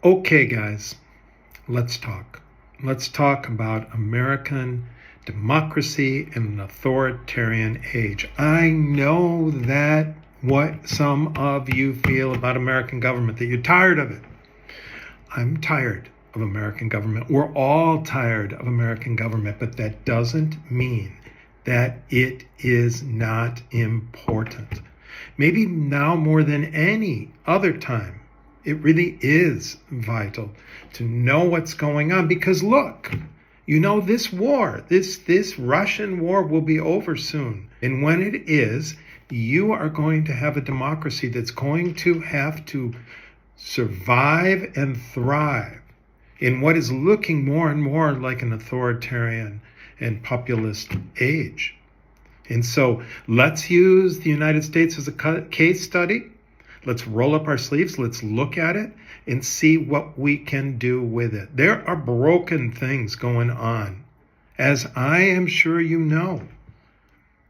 Okay, guys, let's talk. Let's talk about American democracy in an authoritarian age. I know that what some of you feel about American government, that you're tired of it. I'm tired of American government. We're all tired of American government, but that doesn't mean that it is not important. Maybe now more than any other time, it really is vital to know what's going on, because look, this war, this Russian war will be over soon. And when it is, you are going to have a democracy that's going to have to survive and thrive in what is looking more and more like an authoritarian and populist age. And so let's use the United States as a case study. Let's roll up our sleeves. Let's look at it and see what we can do with it. There are broken things going on, as I am sure you know,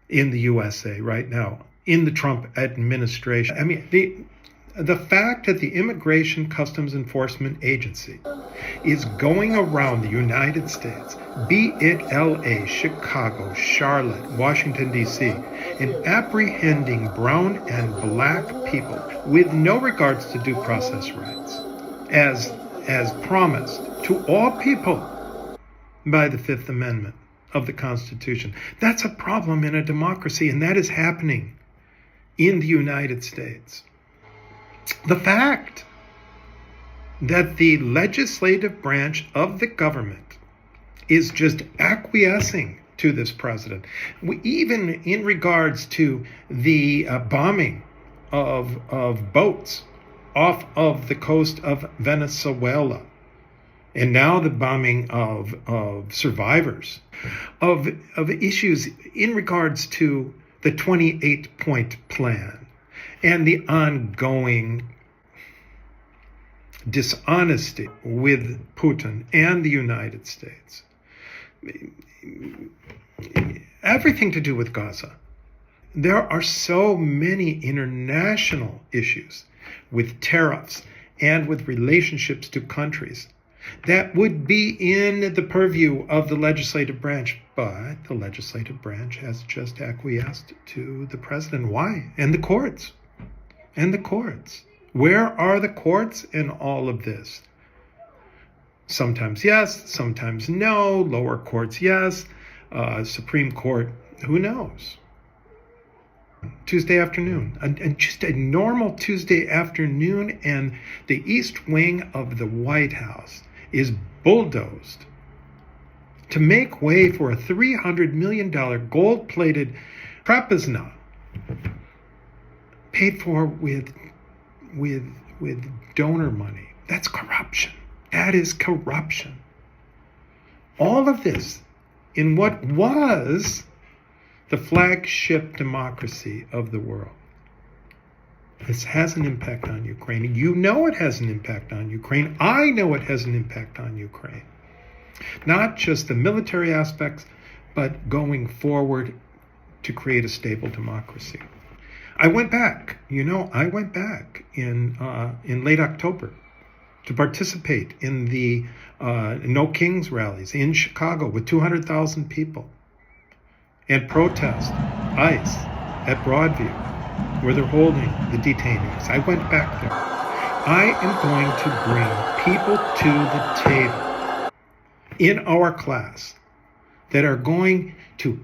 in the USA right now, in the Trump administration. I mean, the fact that the Immigration Customs Enforcement Agency is going around the United States, be it LA, Chicago, Charlotte, Washington, D.C., and apprehending brown and black people with no regards to due process rights, as promised to all people by the Fifth Amendment of the Constitution. That's a problem in a democracy, and that is happening in the United States. The fact that the legislative branch of the government is just acquiescing to this president, even in regards to the bombing of boats off of the coast of Venezuela, and now the bombing of survivors, of issues in regards to the 28-point plan, and the ongoing dishonesty with Putin and the United States. Everything to do with Gaza. There are so many international issues with tariffs and with relationships to countries that would be in the purview of the legislative branch, but the legislative branch has just acquiesced to the president. Why? And the courts. And the courts. Where are the courts in all of this? Sometimes yes, sometimes no. Lower courts, yes. Supreme Court, who knows? Tuesday afternoon, and just a normal Tuesday afternoon, and the East Wing of the White House is bulldozed to make way for a $300 million gold-plated trapezna paid for with donor money. That's corruption. That is corruption. All of this in what was the flagship democracy of the world. This has an impact on Ukraine. You know it has an impact on Ukraine. I know it has an impact on Ukraine. Not just the military aspects, but going forward to create a stable democracy. I went back in late October to participate in the No Kings rallies in Chicago with 200,000 people and protest ICE at Broadview, where they're holding the detainees. I went back there. I am going to bring people to the table in our class that are going to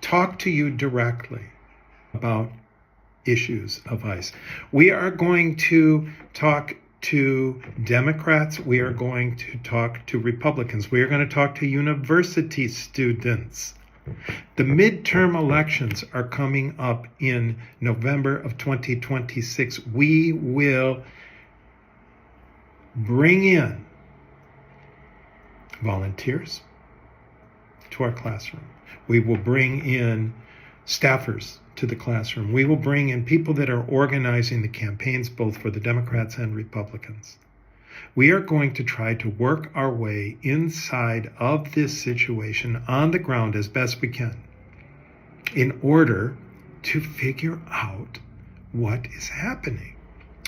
talk to you directly about issues of ICE. We are going to talk to Democrats. We are going to talk to Republicans. We are going to talk to university students. The midterm elections are coming up in November of 2026. We will bring in volunteers to our classroom. We will bring in staffers to the classroom. We will bring in people that are organizing the campaigns, both for the Democrats and Republicans. We are going to try to work our way inside of this situation on the ground as best we can in order to figure out what is happening.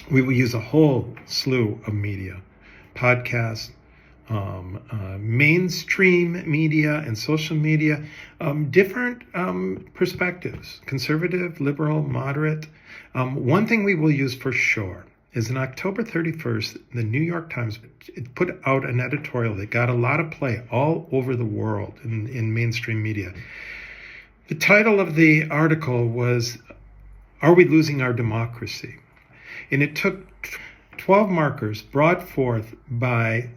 We will use a whole slew of media. podcasts, mainstream media and social media, different perspectives, conservative, liberal, moderate. One thing we will use for sure is on October 31st, the New York Times put out an editorial that got a lot of play all over the world in mainstream media. The title of the article was, "Are We Losing Our Democracy?" And it took 12 markers brought forth by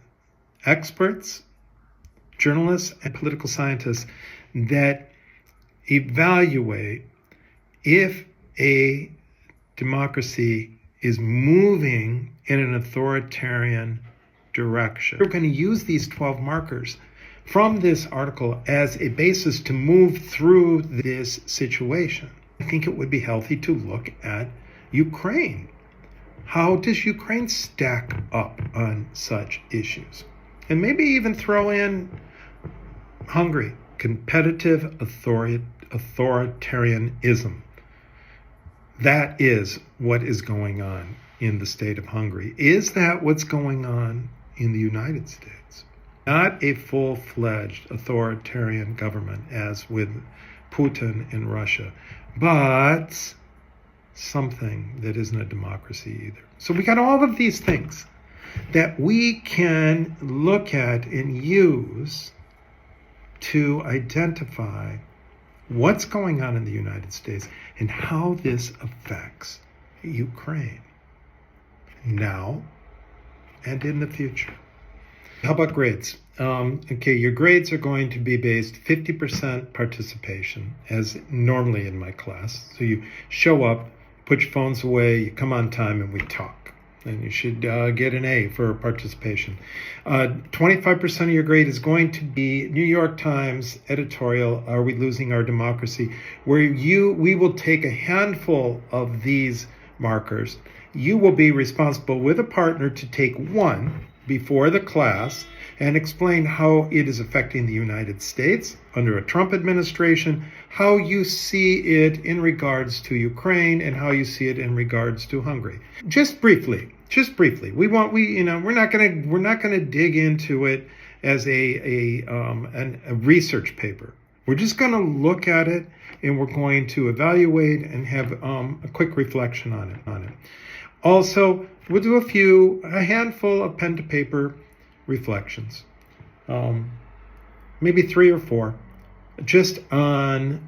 experts, journalists, and political scientists that evaluate if a democracy is moving in an authoritarian direction. We're going to use these 12 markers from this article as a basis to move through this situation. I think it would be healthy to look at Ukraine. How does Ukraine stack up on such issues? And maybe even throw in Hungary, competitive authoritarianism. That is what is going on in the state of Hungary. Is that what's going on in the United States? Not a full-fledged authoritarian government as with Putin in Russia, but something that isn't a democracy either. So we got all of these things that we can look at and use to identify what's going on in the United States and how this affects Ukraine now and in the future. How about grades? Okay, your grades are going to be based 50% participation, as normally in my class. So you show up, put your phones away, you come on time, and we talk. And you should get an A for participation. 25% of your grade is going to be New York Times editorial, "Are We Losing Our Democracy?" where we will take a handful of these markers. You will be responsible with a partner to take one before the class and explain how it is affecting the United States under a Trump administration, how you see it in regards to Ukraine, and how you see it in regards to Hungary. Just briefly. We're not gonna dig into it as a research paper. We're just gonna look at it and we're going to evaluate and have a quick reflection on it. Also, we'll do a handful of pen to paper reflections, maybe 3 or 4, just on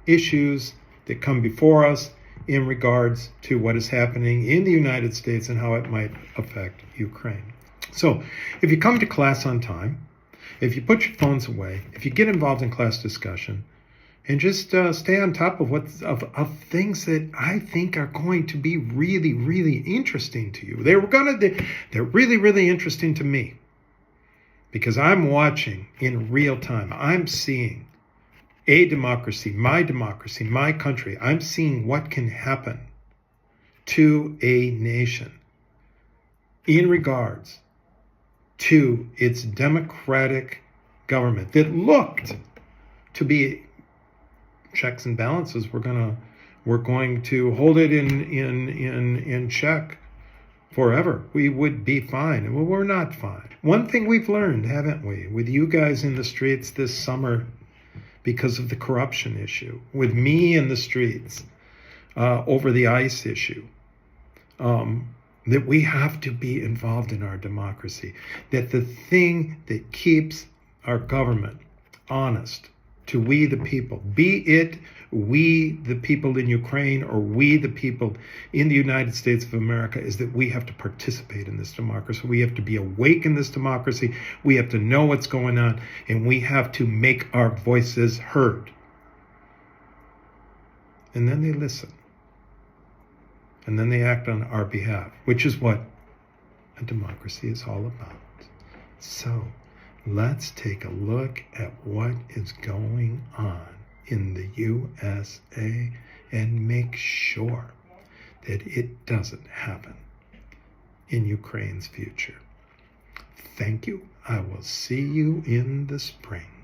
issues that come before us in regards to what is happening in the United States and how it might affect Ukraine. So if you come to class on time, if you put your phones away, if you get involved in class discussion, and just stay on top of things that I think are going to be really, really interesting to you. They're really, really interesting to me because I'm watching in real time. I'm seeing a democracy, my country. I'm seeing what can happen to a nation in regards to its democratic government that looked to be checks and balances. We're going to hold it in check forever. We would be fine. Well, we're not fine. One thing we've learned, haven't we, with you guys in the streets this summer because of the corruption issue, with me in the streets over the ICE issue, that we have to be involved in our democracy, that the thing that keeps our government honest to we the people, be it we the people in Ukraine or we the people in the United States of America, is that we have to participate in this democracy. We have to be awake in this democracy. We have to know what's going on, and we have to make our voices heard. And then they listen. And then they act on our behalf, which is what a democracy is all about. So let's take a look at what is going on in the USA and make sure that it doesn't happen in Ukraine's future. Thank you. I will see you in the spring.